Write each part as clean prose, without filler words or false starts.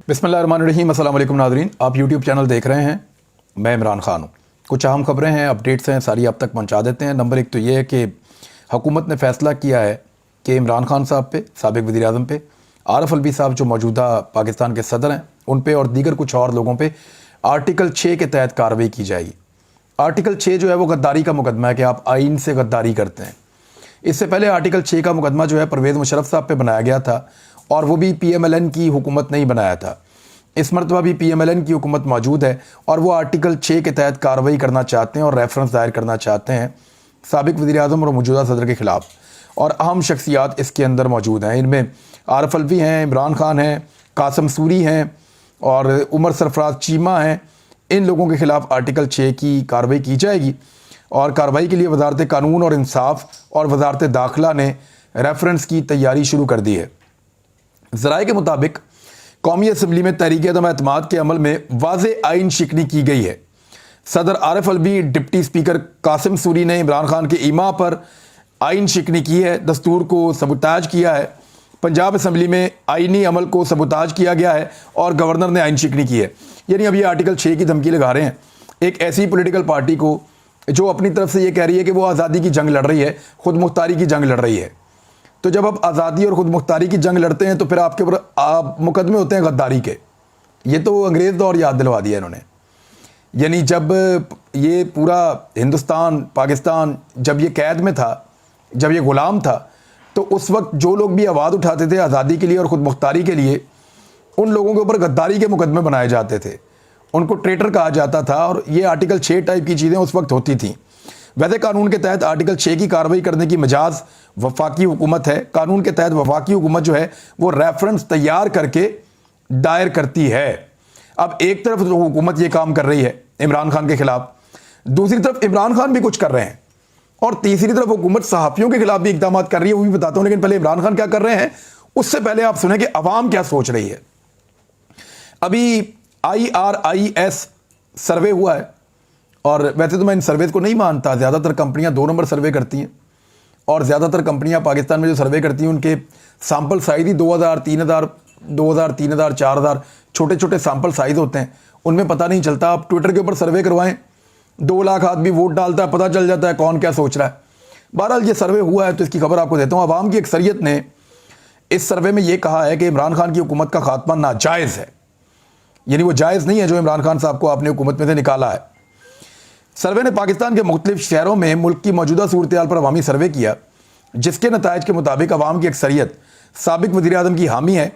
बिस्मिल्लाहिर्रहमानिर्रहीम। अस्सलाम वालेकुम नाज़रीन, आप यूट्यूब चैनल देख रहे हैं। मैं इमरान खान हूँ। कुछ अहम खबरें हैं, अपडेट्स हैं, सारी आप तक पहुँचा देते हैं। नंबर एक तो ये है कि हुकूमत ने फ़ैसला किया है कि इमरान खान साहब पे, साबिक़ वज़ीर-ए-आज़म पे, आरिफ अलवी साहब जो मौजूदा पाकिस्तान के सदर हैं उन पे और दीगर कुछ और लोगों पे आर्टिकल 6 के तहत कार्रवाई की जाएगी। आर्टिकल 6 जो है वो गद्दारी का मुकदमा है कि आप आइन से गद्दारी करते हैं। इससे पहले आर्टिकल 6 का मुकदमा जो है परवेज़ मुशर्रफ साहब पे बनाया गया था और वो भी PMLN की हुकूमत नहीं बनाया था। इस मरतबा भी PMLN की हुकूमत मौजूद है और वो आर्टिकल 6 के तहत कार्रवाई करना चाहते हैं और रेफरेंस दायर करना चाहते हैं साबिक़ वज़ीर-ए-आज़म और मौजूदा सदर के ख़िलाफ़। और अहम शख्सियात इसके अंदर मौजूद हैं। इनमें आरिफ अलवी हैं, इमरान खान हैं, कासिम सूरी हैं और उमर सरफराज चीमा हैं। इन लोगों के ख़िलाफ़ आर्टिकल 6 की कार्रवाई की जाएगी और कार्रवाई के लिए वज़ारत कानून और इंसाफ और वज़ारत दाखिला ने रेफरेंस की तैयारी शुरू कर दी है। ज़राए के मुताबिक कौमी असम्बली में तहरीक-ए-एतमाद के अमल में वाज़ेह आइन शिकनी की गई है। सदर आरिफ अलवी, डिप्टी स्पीकर कासिम सूरी ने इमरान खान के ईमा पर आइन शिकनी की है, दस्तूर को सबूताज किया है। पंजाब असम्बली में आइनी अमल को सबूताज किया गया है और गवर्नर ने आइन शिकनी की है। यानी अब ये आर्टिकल 6 की धमकी लगा रहे हैं एक ऐसी पॉलिटिकल पार्टी को जो अपनी तरफ से ये कह रही है कि वो आज़ादी की जंग लड़ रही है, खुद मुख्तारी की जंग लड़ रही है। तो जब आप आज़ादी और खुद मुख्तारी की जंग लड़ते हैं तो फिर आपके ऊपर मुकदमे होते हैं गद्दारी के। ये तो अंग्रेज़ दौर याद दिलवा दिया इन्होंने। यानी जब ये पूरा हिंदुस्तान, पाकिस्तान जब ये कैद में था, जब ये ग़ुलाम था, तो उस वक्त जो लोग भी आवाज़ उठाते थे आज़ादी के लिए और ख़ुद मुख्तारी के लिए, उन लोगों के ऊपर गद्दारी के मुकदमे बनाए जाते थे, उनको ट्रेटर कहा जाता था। और ये आर्टिकल 6 टाइप की चीज़ें उस वक्त होती थीं। वैसे कानून के तहत आर्टिकल 6 की कार्रवाई करने की मजाज वफाकी हुकूमत है। कानून के तहत वफाकी हुकूमत जो है वो रेफरेंस तैयार करके दायर करती है। अब एक तरफ तो हुकूमत ये काम कर रही है इमरान खान के खिलाफ, दूसरी तरफ इमरान खान भी कुछ कर रहे हैं और तीसरी तरफ हुकूमत सहाफ़ियों के खिलाफ भी इक़दाम कर रही है, वो भी बताता हूँ। लेकिन पहले इमरान खान क्या कर रहे हैं उससे पहले आप सुने कि अवाम क्या सोच रही है। अभी IRIS सर्वे हुआ है और वैसे तो मैं इन सर्वेज को नहीं मानता। ज़्यादातर कंपनियां 2 नंबर सर्वे करती हैं और ज़्यादातर कंपनियां पाकिस्तान में जो सर्वे करती हैं उनके सैम्पल साइज़ ही 2000, 3000, 4000 छोटे छोटे सैम्पल साइज़ होते हैं। उनमें पता नहीं चलता। आप ट्विटर के ऊपर सर्वे करवाएं, 2 लाख आदमी वोट डालता है, पता चल जाता है कौन क्या सोच रहा है। बहरहाल ये सर्वे हुआ है तो इसकी खबर आपको देता हूँ। अवाम की अक्सरियत ने इस सर्वे में ये कहा है कि इमरान खान की हुकूमत का खात्मा नाजायज़ है। यानी वो जायज़ नहीं है जो इमरान खान साहब को आपने हुकूमत में से निकाला है। सर्वे ने पाकिस्तान के मुख्तलिफ शहरों में मुल्क की मौजूदा सूरत हाल पर अवामी सर्वे किया, जिसके नताइज के मुताबिक अवाम की अक्सरियत साबिक़ वज़ीर-ए-आज़म की हामी है।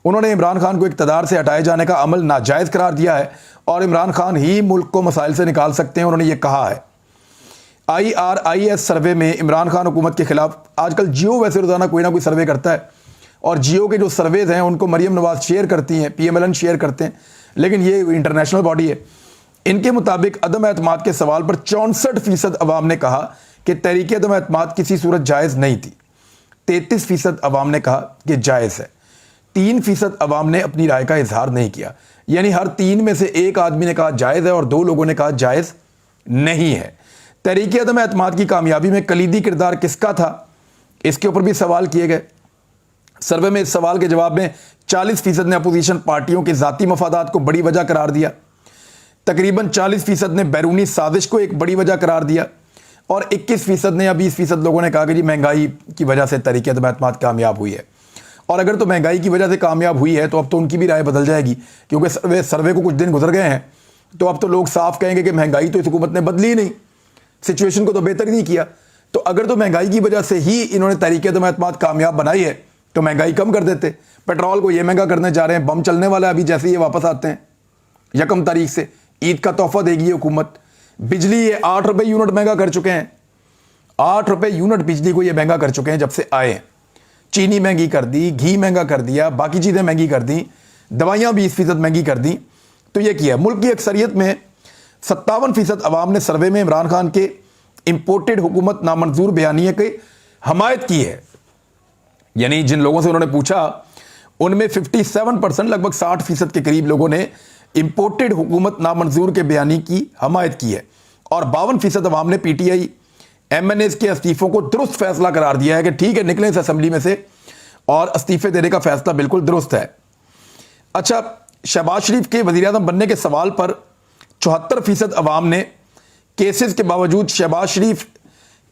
उन्होंने इमरान खान को इक़्तिदार से हटाए जाने का अमल नाजायज़ करार दिया है और इमरान खान ही मुल्क को मसाइल से निकाल सकते हैं, उन्होंने ये कहा है। IRIS सर्वे में इमरान खान हुकूमत के खिलाफ आजकल जियो वैसे रोज़ाना कोई ना कोई सर्वे करता है और जियो के जो सर्वेज हैं उनको मरियम नवाज़ शेयर करती हैं, PMLN शेयर करते हैं, लेकिन ये इंटरनेशनल बॉडी है। इनके मुताबिक अदम एतमाद के सवाल पर 64% अवाम ने कहा कि तहरीक अदम एतमाद किसी सूरत जायज़ नहीं थी। 33% अवाम ने कहा कि जायज़ है। 3% अवाम ने अपनी राय का इजहार नहीं किया। यानी हर 3 में से एक आदमी ने कहा जायज़ है और 2 लोगों ने कहा जायज़ नहीं है। तहरीक अदम एतमाद की कामयाबी में कलीदी किरदार किसका था, इसके ऊपर भी सवाल किए गए। सर्वे में इस सवाल के जवाब में 40% ने अपोजिशन पार्टियों के ज़ाती मफादात को बड़ी वजह करार दिया, तकरीबन 40% ने बैरूनी साजिश को एक बड़ी वजह करार दिया और 21% ने या 20% लोगों ने कहा कि जी महंगाई की वजह से तहरीक अदम एतमाद कामयाब हुई है। और अगर तो महंगाई की वजह से कामयाब हुई है तो अब तो उनकी भी राय बदल जाएगी, क्योंकि सर्वे को कुछ दिन गुजर गए हैं तो अब तो लोग साफ कहेंगे कि महंगाई तो इस हुकूमत ने बदली ही नहीं, सिचुएशन को तो बेहतर ही नहीं किया। तो अगर तो महंगाई की वजह से ही इन्होंने तहरीक अदम एतमाद कामयाब बनाई है तो महंगाई कम कर देते। पेट्रोल को ये महंगा करने जा रहे हैं, बम चलने वाला है अभी जैसे ये वापस आते हैं 1 तारीख से, ईद का तोहफा देगी ये हुकूमत। बिजली ये 8 रुपये यूनिट महंगा कर चुके हैं, 8 रुपये यूनिट बिजली को ये महंगा कर चुके हैं जब से आए हैं। चीनी महंगी कर दी, घी महंगा कर दिया, बाकी चीज़ें महंगी कर दी, दवाइयाँ 20% महंगी कर दी। तो ये किया। मुल्क की अक्सरियत में 57% अवाम ने सर्वे में इमरान खान के इम्पोर्टेड हुकूमत नामंजूर बयानिए की हमायत की है। यानी जिन लोगों से उन्होंने पूछा उनमें 57%, लगभग 60% के करीब लोगों ने इम्पोर्टेड हुकूमत नामंजूर के बयानी की हमायत की है और 52% अवाम ने PTI MNAs के इस्तीफों को दुरुस्त फैसला करार दिया है कि ठीक है निकलें इस असेंबली में से और इस्तीफे देने का फैसला बिल्कुल दुरुस्त है। अच्छा, शहबाज शरीफ के वज़ीर आज़म बनने के सवाल पर 74% अवाम ने केसेस के बावजूद शहबाज शरीफ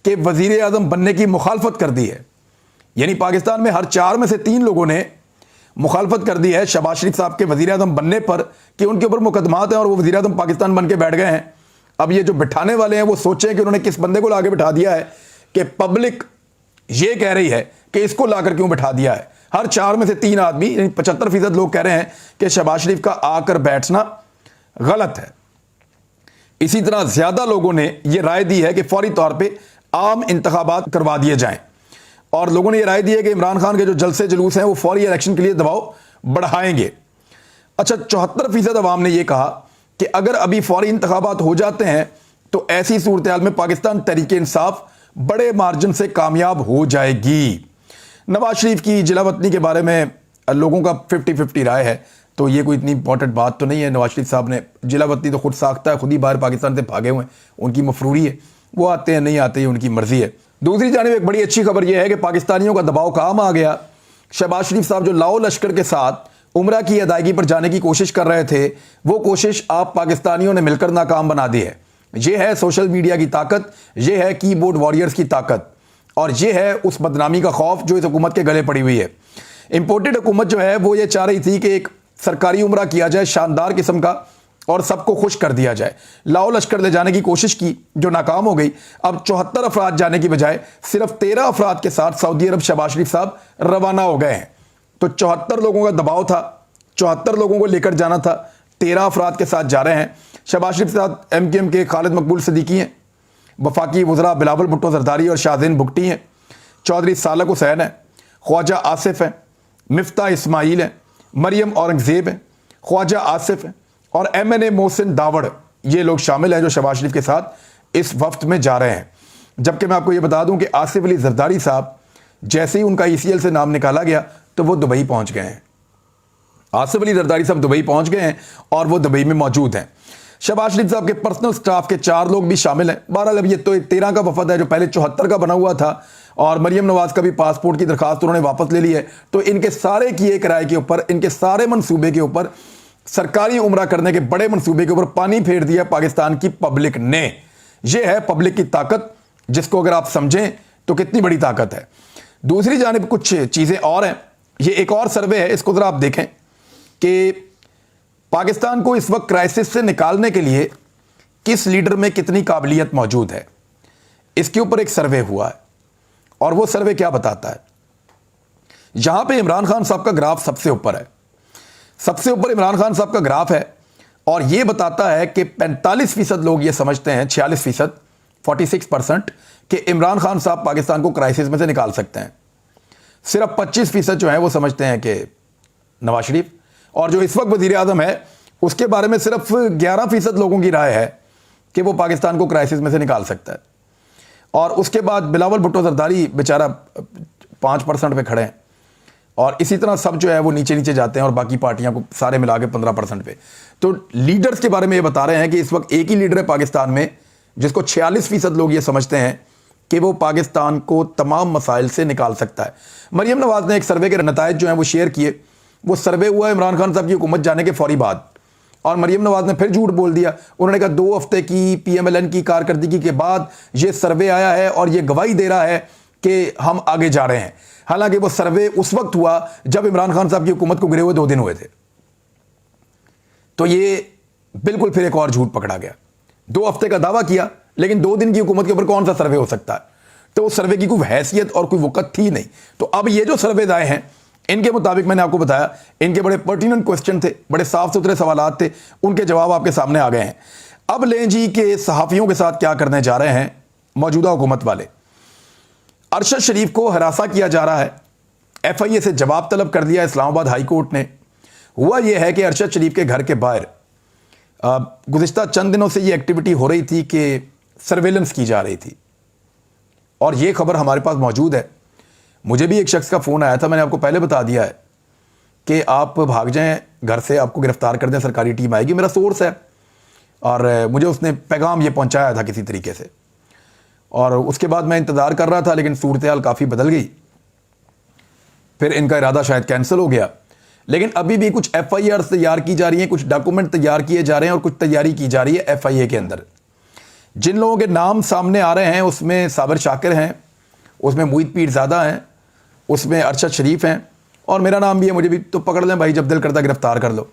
के वज़ीर आज़म बनने की मुखालफत कर दी है। यानी पाकिस्तान में हर 4 में से 3 लोगों ने मुखालफत कर दी है शहबाज शरीफ साहब के वज़ीर आज़म बनने पर कि उनके ऊपर मुकदमात हैं और वो वज़ीर आज़म पाकिस्तान बन के बैठ गए हैं। अब ये जो बिठाने वाले हैं वो सोचें कि उन्होंने किस बंदे को लाके बिठा दिया है कि पब्लिक ये कह रही है कि इसको लाकर क्यों बिठा दिया है। हर 4 में से 3 आदमी यानी 75% लोग कह रहे हैं कि शहबाज शरीफ का आकर बैठना गलत है। इसी तरह ज्यादा लोगों ने यह राय दी है कि फौरी तौर पे आम इंतखाबात करवा दिए जाएं और लोगों ने यह राय दी है कि इमरान खान के जो जलसे जुलूस हैं वो फौरी इलेक्शन के लिए दबाव बढ़ाएंगे। अच्छा, 74% अवाम ने यह कहा कि अगर अभी फौरी इंतखाबात हो जाते हैं तो ऐसी सूरत हाल में पाकिस्तान तहरीक इंसाफ बड़े मार्जिन से कामयाब हो जाएगी। नवाज शरीफ की जिला वतनी के बारे में लोगों का 50-50 राय है, तो ये कोई इतनी इंपॉर्टेंट बात तो नहीं है। नवाज शरीफ साहब ने जिला वतनी तो खुद साख्ता है, खुद ही बाहर पाकिस्तान से भागे हुए हैं, उनकी मफरूरी है, वो आते हैं नहीं आते हैं उनकी मर्जी है। दूसरी जानिब एक बड़ी अच्छी खबर यह है कि पाकिस्तानियों का दबाव काम आ गया। शहबाज शरीफ साहब जो लाओ लश्कर के साथ उम्रा की अदायगी पर जाने की कोशिश कर रहे थे, वो कोशिश आप पाकिस्तानियों ने मिलकर नाकाम बना दी है। यह है सोशल मीडिया की ताकत, यह है कीबोर्ड वॉरियर्स की ताकत और यह है उस बदनामी का खौफ जो इस हुकूमत के गले पड़ी हुई है। इंपोर्टेड हुकूमत जो है वो ये चाह रही थी कि एक सरकारी उम्रा किया जाए शानदार किस्म का और सबको खुश कर दिया जाए। लाओ लश्कर ले जाने की कोशिश की जो नाकाम हो गई। अब 74 अफराद जाने की बजाय सिर्फ 13 अफराद के साथ सऊदी अरब शहबाज शरीफ साहब रवाना हो गए हैं। तो 74 लोगों का दबाव था, 74 लोगों को लेकर जाना था, 13 अफराद के साथ जा रहे हैं। शहबाज शरीफ साहब MKM के खालिद मकबूल सिद्दीकी हैं, वफाकी वज़रा बिलावल भुट्टो जरदारी और शाहज़ीन बुगटी हैं, चौधरी सालक हुसैन है, ख्वाजा आसिफ हैं, मिफ्ता इस्माइल हैं, मरियम औरंगज़ेब हैं, ख्वाजा आसिफ हैं और MNA मोहसिन दावड़, ये लोग शामिल हैं जो शहबाज शरीफ के साथ इस वफ्त में जा रहे हैं। जबकि मैं आपको ये बता दूं कि आसिफ अली जरदारी साहब जैसे ही उनका ECL से नाम निकाला गया तो वो दुबई पहुंच गए हैं। आसिफ अली जरदारी साहब दुबई पहुंच गए हैं और वो दुबई में मौजूद हैं। शहबाज शरीफ साहब के पर्सनल स्टाफ के 4 लोग भी शामिल हैं। बहरहाल अब ये तो 13 का वफद है जो पहले 74 का बना हुआ था और मरियम नवाज का भी पासपोर्ट की दरखास्त उन्होंने वापस ले ली है। तो इनके सारे किए किराए के ऊपर, इनके सारे मंसूबे के ऊपर, सरकारी उम्रा करने के बड़े मंसूबे के ऊपर पानी फेर दिया पाकिस्तान की पब्लिक ने। यह है पब्लिक की ताकत, जिसको अगर आप समझें तो कितनी बड़ी ताकत है। दूसरी जानिब कुछ चीज़ें और हैं। ये एक और सर्वे है, इसको ज़रा आप देखें कि पाकिस्तान को इस वक्त क्राइसिस से निकालने के लिए किस लीडर में कितनी काबिलियत मौजूद है। इसके ऊपर एक सर्वे हुआ है और वो सर्वे क्या बताता है। यहां पे इमरान खान साहब का ग्राफ सबसे ऊपर है, सबसे ऊपर इमरान खान साहब का ग्राफ है और ये बताता है कि 45% लोग ये समझते हैं, 46%, 46% कि इमरान खान साहब पाकिस्तान को क्राइसिस में से निकाल सकते हैं। सिर्फ 25% जो है वो समझते हैं कि नवाज शरीफ, और जो इस वक्त वज़ीर आज़म है उसके बारे में सिर्फ 11% लोगों की राय है कि वो पाकिस्तान को क्राइसिस में से निकाल सकता है। और उसके बाद बिलावल भुट्टो जरदारी बेचारा 5% पे खड़े हैं और इसी तरह सब जो है वो नीचे नीचे जाते हैं और बाकी पार्टियां को सारे मिला के 15% पे। तो लीडर्स के बारे में ये बता रहे हैं कि इस वक्त एक ही लीडर है पाकिस्तान में जिसको 46% लोग ये समझते हैं कि वो पाकिस्तान को तमाम मसाइल से निकाल सकता है। मरियम नवाज ने एक सर्वे के नतायज जो हैं वो शेयर किए। वो सर्वे हुआ इमरान खान साहब की हुकूमत जाने के फौरी बाद और मरियम नवाज ने फिर झूठ बोल दिया। उन्होंने कहा 2 हफ्ते की PMLN की कारकर्दगी के बाद ये सर्वे आया है और ये गवाही दे रहा है कि हम आगे जा रहे हैं। हालांकि वो सर्वे उस वक्त हुआ जब इमरान खान साहब की हुकूमत को गिरे हुए 2 दिन हुए थे। तो ये बिल्कुल फिर एक और झूठ पकड़ा गया। 2 हफ्ते का दावा किया लेकिन 2 दिन की हुकूमत के ऊपर कौन सा सर्वे हो सकता है। तो उस सर्वे की कोई हैसियत और कोई वक़्त थी नहीं। तो अब ये जो सर्वे आए हैं इनके मुताबिक मैंने आपको बताया, इनके बड़े पर्टिनेंट क्वेश्चन थे, बड़े साफ सुथरे सवालात थे, उनके जवाब आपके सामने आ गए हैं। अब लें जी के सहाफ़ियों के साथ क्या करने जा रहे हैं मौजूदा हुकूमत वाले। अरशद शरीफ को हरासा किया जा रहा है, FIA से जवाब तलब कर दिया इस्लामाबाद हाई कोर्ट ने। हुआ यह है कि अरशद शरीफ के घर के बाहर गुज़िश्ता चंद दिनों से ये एक्टिविटी हो रही थी कि सर्वेलेंस की जा रही थी और ये खबर हमारे पास मौजूद है। मुझे भी एक शख्स का फ़ोन आया था, मैंने आपको पहले बता दिया है कि आप भाग जाएं घर से, आपको गिरफ्तार कर दें, सरकारी टीम आएगी। मेरा सोर्स है और मुझे उसने पैगाम ये पहुंचाया था किसी तरीके से और उसके बाद मैं इंतज़ार कर रहा था लेकिन सूरत हाल काफ़ी बदल गई। फिर इनका इरादा शायद कैंसिल हो गया। لیکن ابھی بھی کچھ ایف آئی آر تیار کی جا رہی ہیں, کچھ ڈاکومنٹ تیار کیے جا رہے ہیں اور کچھ تیاری کی جا رہی ہے ایف آئی اے کے اندر. جن لوگوں کے نام سامنے آ رہے ہیں اس میں صابر شاکر ہیں, اس میں موہت پیرزادہ ہیں, اس میں ارشد شریف ہیں, اور میرا نام بھی ہے. مجھے بھی تو پکڑ لیں بھائی, جب دل کرتا گرفتار کر لو.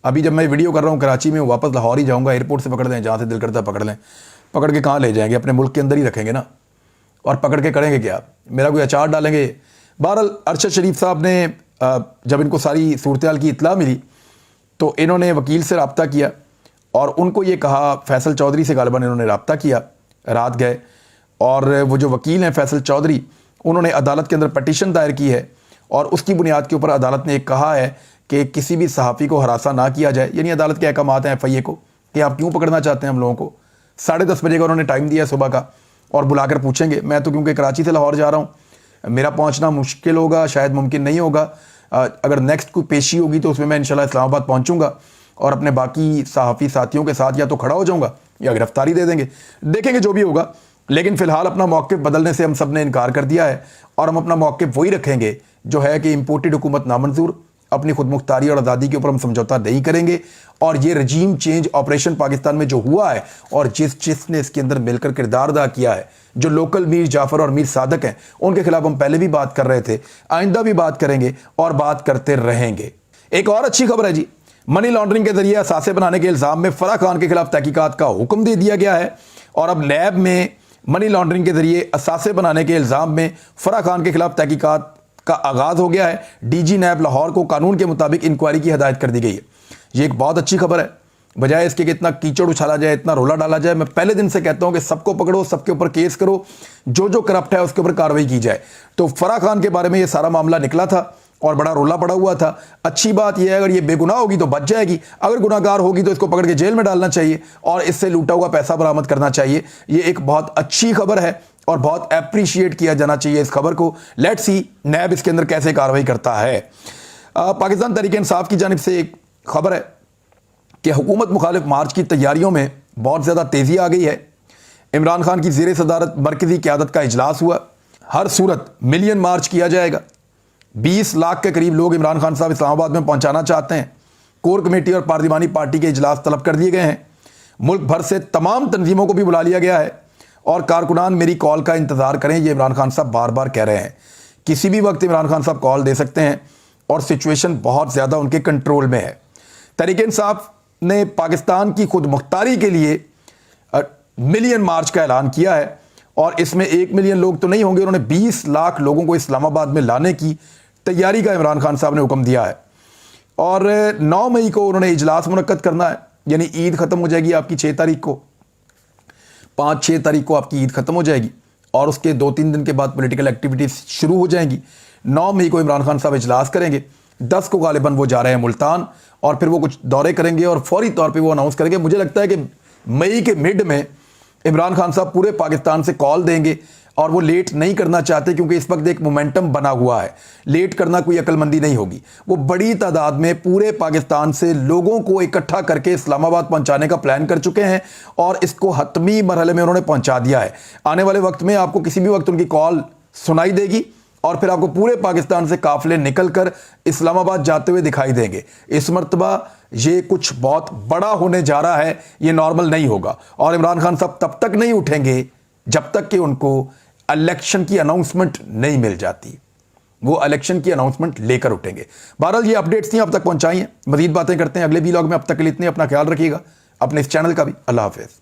ابھی جب میں ویڈیو کر رہا ہوں کراچی میں, واپس لاہور ہی جاؤں گا, ایئرپورٹ سے پکڑ لیں, جہاں سے دل کرتا پکڑ لیں. پکڑ کے کہاں لے جائیں گے؟ اپنے ملک کے اندر ہی رکھیں گے نا, اور پکڑ کے کریں گے کیا؟ میرا کوئی اچار ڈالیں گے؟ بہرحال ارشد شریف صاحب نے جب ان کو ساری صورتحال کی اطلاع ملی تو انہوں نے وکیل سے رابطہ کیا اور ان کو یہ کہا, فیصل چودھری سے غالباً انہوں نے رابطہ کیا, رات گئے, اور وہ جو وکیل ہیں فیصل چودھری, انہوں نے عدالت کے اندر پٹیشن دائر کی ہے, اور اس کی بنیاد کے اوپر عدالت نے ایک کہا ہے کہ کسی بھی صحافی کو ہراساں نہ کیا جائے. یعنی عدالت کے احکامات ہیں ایف آئی اے کو کہ آپ کیوں پکڑنا چاہتے ہیں ہم لوگوں کو. 10:30 بجے کا انہوں نے ٹائم دیا صبح کا, اور بلا کر پوچھیں گے. میں تو کیونکہ کراچی سے لاہور جا رہا ہوں, میرا پہنچنا مشکل ہوگا, شاید ممکن نہیں ہوگا. اگر نیکسٹ کوئی پیشی ہوگی تو اس میں انشاءاللہ اسلام آباد پہنچوں گا, اور اپنے باقی صحافی ساتھیوں کے ساتھ یا تو کھڑا ہو جاؤں گا یا گرفتاری دے دیں گے, دیکھیں گے جو بھی ہوگا. لیکن فی الحال اپنا موقف بدلنے سے ہم سب نے انکار کر دیا ہے, اور ہم اپنا موقف وہی رکھیں گے جو ہے کہ امپورٹڈ حکومت نامنظور, اپنی خود مختاری اور آزادی کے اوپر ہم سمجھوتا نہیں کریں گے. اور یہ رجیم چینج آپریشن پاکستان میں جو ہوا ہے, اور جس نے اس کے اندر مل کر کردار ادا کیا ہے, جو لوکل میر جعفر اور میر صادق ہیں, ان کے خلاف ہم پہلے بھی بات کر رہے تھے, آئندہ بھی بات کریں گے اور بات کرتے رہیں گے. ایک اور اچھی خبر ہے جی, منی لانڈرنگ کے ذریعے اثاثے بنانے کے الزام میں فرح خان کے خلاف تحقیقات کا حکم دے دیا گیا ہے. اور اب نیب میں منی لانڈرنگ کے ذریعے اثاثے بنانے کے الزام میں فرح خان کے خلاف تحقیقات کا آغاز ہو گیا ہے. ڈی جی نیب لاہور کو قانون کے مطابق انکوائری کی ہدایت کر دی گئی ہے. یہ ایک بہت اچھی خبر ہے, بجائے اس کے کہ اتنا کیچڑ اچھالا جائے, اتنا رولا ڈالا جائے. میں پہلے دن سے کہتا ہوں کہ سب کو پکڑو, سب کے اوپر کیس کرو, جو کرپٹ ہے اس کے اوپر کارروائی کی جائے. تو فرح خان کے بارے میں یہ سارا معاملہ نکلا تھا اور بڑا رولا پڑا ہوا تھا. اچھی بات یہ ہے اگر یہ بے گناہ ہوگی تو بچ جائے گی, اگر گناہ گار ہوگی تو اس کو پکڑ کے جیل میں ڈالنا چاہیے اور اس سے لوٹا ہوا پیسہ برآمد کرنا چاہیے. یہ ایک بہت اچھی خبر ہے اور بہت اپریشیٹ کیا جانا چاہیے اس خبر کو. لیٹ سی نیب اس کے اندر کیسے کارروائی کرتا ہے. پاکستان تحریک انصاف کی جانب سے ایک خبر ہے کہ حکومت مخالف مارچ کی تیاریوں میں بہت زیادہ تیزی آ گئی ہے. عمران خان کی زیر صدارت مرکزی قیادت کا اجلاس ہوا. ہر صورت ملین مارچ کیا جائے گا. 20 لاکھ کے قریب لوگ عمران خان صاحب اسلام آباد میں پہنچانا چاہتے ہیں. کور کمیٹی اور پارلیمانی پارٹی کے اجلاس طلب کر دیے گئے ہیں. ملک بھر سے تمام تنظیموں کو بھی بلا لیا گیا ہے, اور کارکنان میری کال کا انتظار کریں. یہ عمران خان صاحب بار بار کہہ رہے ہیں, کسی بھی وقت عمران خان صاحب کال دے سکتے ہیں, اور سچویشن بہت زیادہ ان کے کنٹرول میں ہے. تحریک انصاف نے پاکستان کی خود مختاری کے لیے ملین مارچ کا اعلان کیا ہے, اور اس میں 1 ملین لوگ تو نہیں ہوں گے. انہوں نے 20 لاکھ لوگوں کو اسلام آباد میں لانے کی تیاری کا عمران خان صاحب نے حکم دیا ہے. اور 9 مئی کو انہوں نے اجلاس منعقد کرنا ہے, یعنی عید ختم ہو جائے گی آپ کی 6 تاریخ کو, 5-6 تاریخ کو آپ کی عید ختم ہو جائے گی, اور اس کے 2-3 دن کے بعد پولیٹیکل ایکٹیویٹیز شروع ہو جائیں گی. 9 مئی کو عمران خان صاحب اجلاس کریں گے. 10 کو غالباً وہ جا رہے ہیں ملتان, اور پھر وہ کچھ دورے کریں گے اور فوری طور پہ وہ اناؤنس کریں گے. مجھے لگتا ہے کہ مئی کے مڈ میں عمران خان صاحب پورے پاکستان سے کال دیں گے, اور وہ لیٹ نہیں کرنا چاہتے کیونکہ اس وقت ایک مومنٹم بنا ہوا ہے. لیٹ کرنا کوئی عقل مندی نہیں ہوگی. وہ بڑی تعداد میں پورے پاکستان سے لوگوں کو اکٹھا کر کے اسلام آباد پہنچانے کا پلان کر چکے ہیں, اور اس کو حتمی مرحلے میں انہوں نے پہنچا دیا ہے. آنے والے وقت میں آپ کو کسی بھی وقت ان کی کال سنائی دے گی, اور پھر آپ کو پورے پاکستان سے قافلے نکل کر اسلام آباد جاتے ہوئے دکھائی دیں گے. اس مرتبہ یہ کچھ بہت بڑا ہونے جا رہا ہے, یہ نارمل نہیں ہوگا. اور عمران خان صاحب تب تک نہیں اٹھیں گے جب تک کہ ان کو الیکشن کی اناؤنسمنٹ نہیں مل جاتی. وہ الیکشن کی اناؤنسمنٹ لے کر اٹھیں گے. بہرحال یہ اپڈیٹس تھیں, اب تک پہنچائی ہیں, مزید باتیں کرتے ہیں اگلے ویلاگ میں. اب تک کے لیے اتنے, اپنا خیال رکھیے گا, اپنے اس چینل کا بھی. اللہ حافظ.